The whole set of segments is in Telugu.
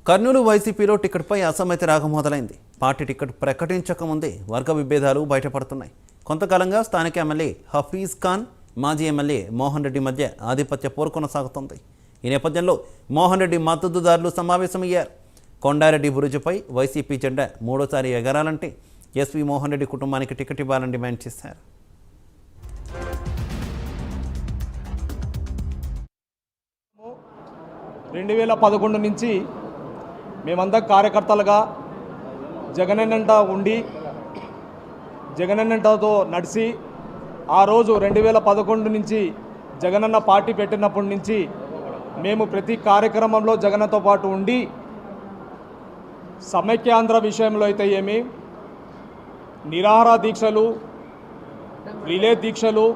కర్నూలు వైసీపీలో టికెట్పై అసమైతే రాగం మొదలైంది. పార్టీ టికెట్ ప్రకటించకముందే వర్గ విభేదాలు బయటపడుతున్నాయి. కొంతకాలంగా స్థానిక ఎమ్మెల్యే హఫీజ్ ఖాన్, మాజీ ఎమ్మెల్యే మోహన్ రెడ్డి మధ్య ఆధిపత్య పోరు కొనసాగుతోంది. ఈ నేపథ్యంలో మోహన్ రెడ్డి మద్దతుదారులు సమావేశమయ్యారు. కొండారెడ్డి బురుజుపై వైసీపీ జెండా మూడోసారి ఎగరాలంటే ఎస్వి మోహన్ రెడ్డి కుటుంబానికి టికెట్ ఇవ్వాలని డిమాండ్ చేశారు. 2011 నుంచి మేమంతా కార్యకర్తలుగా జగనన్నంట ఉండి జగనన్నంటతో నడిచి ఆ రోజు 2011 నుంచి జగనన్న పార్టీ పెట్టినప్పటి నుంచి మేము ప్రతి కార్యక్రమంలో జగన్తో పాటు ఉండి సమైక్యాంధ్ర విషయంలో అయితే ఏమి నిరాహార దీక్షలు, రిలే దీక్షలు,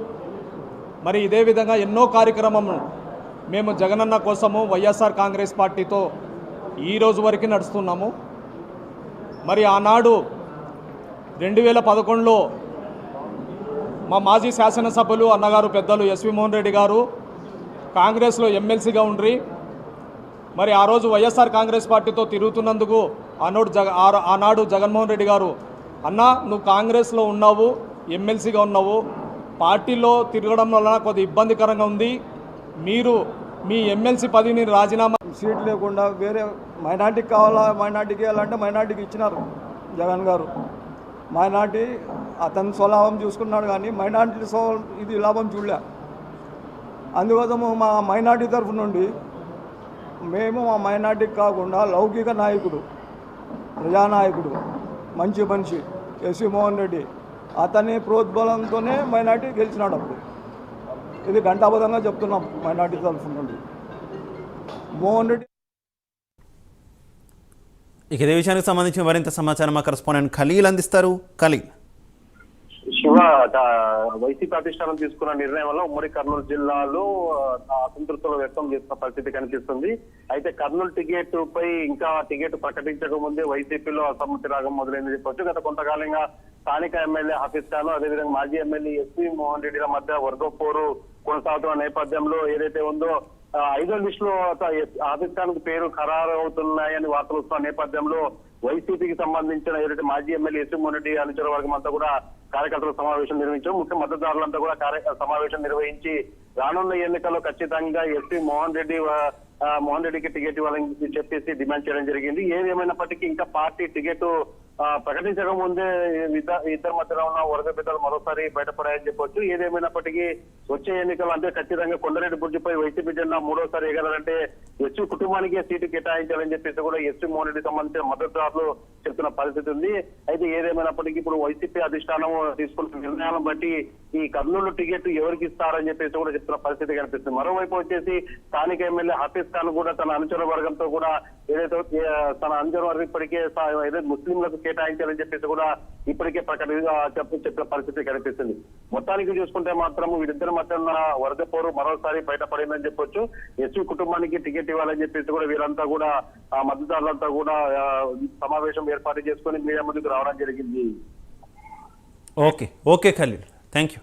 మరి ఇదే విధంగా ఎన్నో కార్యక్రమము మేము జగనన్న కోసము వైఎస్ఆర్ కాంగ్రెస్ పార్టీతో ఈ రోజు వరకు నడుస్తున్నాము. మరి ఆనాడు 2011లో మా మాజీ శాసనసభ్యులు అన్నగారు పెద్దలు ఎస్వి మోహన్ రెడ్డి గారు కాంగ్రెస్లో ఎమ్మెల్సీగా ఉండ్రి. మరి ఆ రోజు వైఎస్ఆర్ కాంగ్రెస్ పార్టీతో తిరుగుతున్నందుకు ఆనాడు జగన్మోహన్ రెడ్డి గారు, అన్న నువ్వు కాంగ్రెస్లో ఉన్నావు, ఎమ్మెల్సీగా ఉన్నావు, పార్టీలో తిరగడం వలన కొద్ది ఇబ్బందికరంగా ఉంది, మీరు మీ ఎమ్మెల్సీ పదవిని రాజీనామా సీట్ లేకుండా వేరే మైనార్టీకి కావాలా, మైనార్టీకి ఇవ్వాలంటే మైనార్టీకి ఇచ్చినారు జగన్ గారు. మైనార్టీ అతని స్వలాభం చూసుకున్నాడు కానీ మైనార్టీ ఇది లాభం చూడలే. అందుకోసము మా మైనార్టీ తరఫు నుండి మేము మా మైనార్టీకి కాకుండా లౌకిక నాయకుడు, ప్రజానాయకుడు, మంచి మనిషి ఎస్వి మోహన్ రెడ్డి అతని ప్రోద్బలంతోనే మైనార్టీ గెలిచినాడు. అప్పుడు ఇది ఘంటాబద్ధంగా చెప్తున్నాం మైనార్టీ తరఫు నుండి. మోహన్ రెడ్డి ఇదే విషయానికి సంబంధించిన మరింత సమాచారం మా కరెస్పాండెంట్ ఖలీల్ అందిస్తారు. ఖలీల్. శివ, వైసీపీ అధిష్టానం తీసుకున్న నిర్ణయం వల్ల ఉమ్మడి కర్నూలు జిల్లాలో అసంతృప్తులు వ్యక్తం చేస్తున్న పరిస్థితి కనిపిస్తుంది. అయితే కర్నూలు టికెట్ పై ఇంకా టికెట్ ప్రకటించక ముందే వైసీపీలో అసమ్మతి రాగం మొదలైంది చెప్పొచ్చు. గత కొంతకాలంగా స్థానిక ఎమ్మెల్యే హఫీజ్ ఖాన్, అదేవిధంగా మాజీ ఎమ్మెల్యే ఎస్వి మోహన్ రెడ్డిల మధ్య వర్గ పోరు కొనసాగుతున్న నేపథ్యంలో ఏదైతే ఉందో 5వ లిస్టులో హఫీజ్ ఖాన్ కు పేరు ఖరారు అవుతున్నాయని వార్తలు వస్తున్న నేపథ్యంలో వైసీపీకి సంబంధించిన ఏదైతే మాజీ ఎమ్మెల్యే ఎస్వి మోహన్ రెడ్డి అనుచర వర్గం అంతా కూడా కార్యకర్తల సమావేశం నిర్వహించారు. ముఖ్య మద్దతుదారులంతా కూడా సమావేశం నిర్వహించి రానున్న ఎన్నికల్లో ఖచ్చితంగా ఎస్వి మోహన్ రెడ్డికి టికెట్ ఇవ్వాలని చెప్పేసి డిమాండ్ చేయడం జరిగింది. ఏదేమైనప్పటికీ ఇంకా పార్టీ టికెట్ ప్రకటించక ముందే ఇద్దరి మధ్యలో ఉన్న వర్గ భేదాలు మరోసారి బయటపడాయని చెప్పొచ్చు. ఏదేమైనప్పటికీ వచ్చే ఎన్నికలు అంటే ఖచ్చితంగా కొండారెడ్డి బుర్జిపై వైసీపీ జెండా మూడోసారి ఎగరాలంటే ఎస్వి కుటుంబానికే సీటు కేటాయించాలని చెప్పేసి కూడా ఎస్వి మోహన్ రెడ్డి సంబంధించిన మద్దతుదారులు చెప్తున్న పరిస్థితి ఉంది. అయితే ఏదేమైనప్పటికీ ఇప్పుడు వైసీపీ అధిష్టానం తీసుకున్న నిర్ణయాలను బట్టి ఈ కర్నూలు టికెట్ ఎవరికి ఇస్తారని చెప్పేసి కూడా చెప్తున్న పరిస్థితి కనిపిస్తుంది. మరోవైపు వచ్చేసి స్థానిక ఎమ్మెల్యే హఫీజ్ ఖాన్ కూడా తన అనుచర వర్గంతో కూడా ఏదైతే తన అనుచర వర్గం ఇప్పటికే ఏదైతే ముస్లింలకు కేటాయించాలని చెప్పేసి కూడా ఇప్పటికే చెప్పిన పరిస్థితి కనిపిస్తుంది. మొత్తానికి చూసుకుంటే మాత్రం వీరిద్దరి మధ్య ఉన్న వర్గ పోరు మరోసారి బయటపడిందని చెప్పొచ్చు. ఎస్వి కుటుంబానికి టికెట్ ఇవ్వాలని చెప్పేసి కూడా వీరంతా కూడా మద్దతుదారులంతా కూడా సమావేశం ఏర్పాటు చేసుకుని మీడియా ముందుకు రావడం జరిగింది. Okay Khalil, thank you.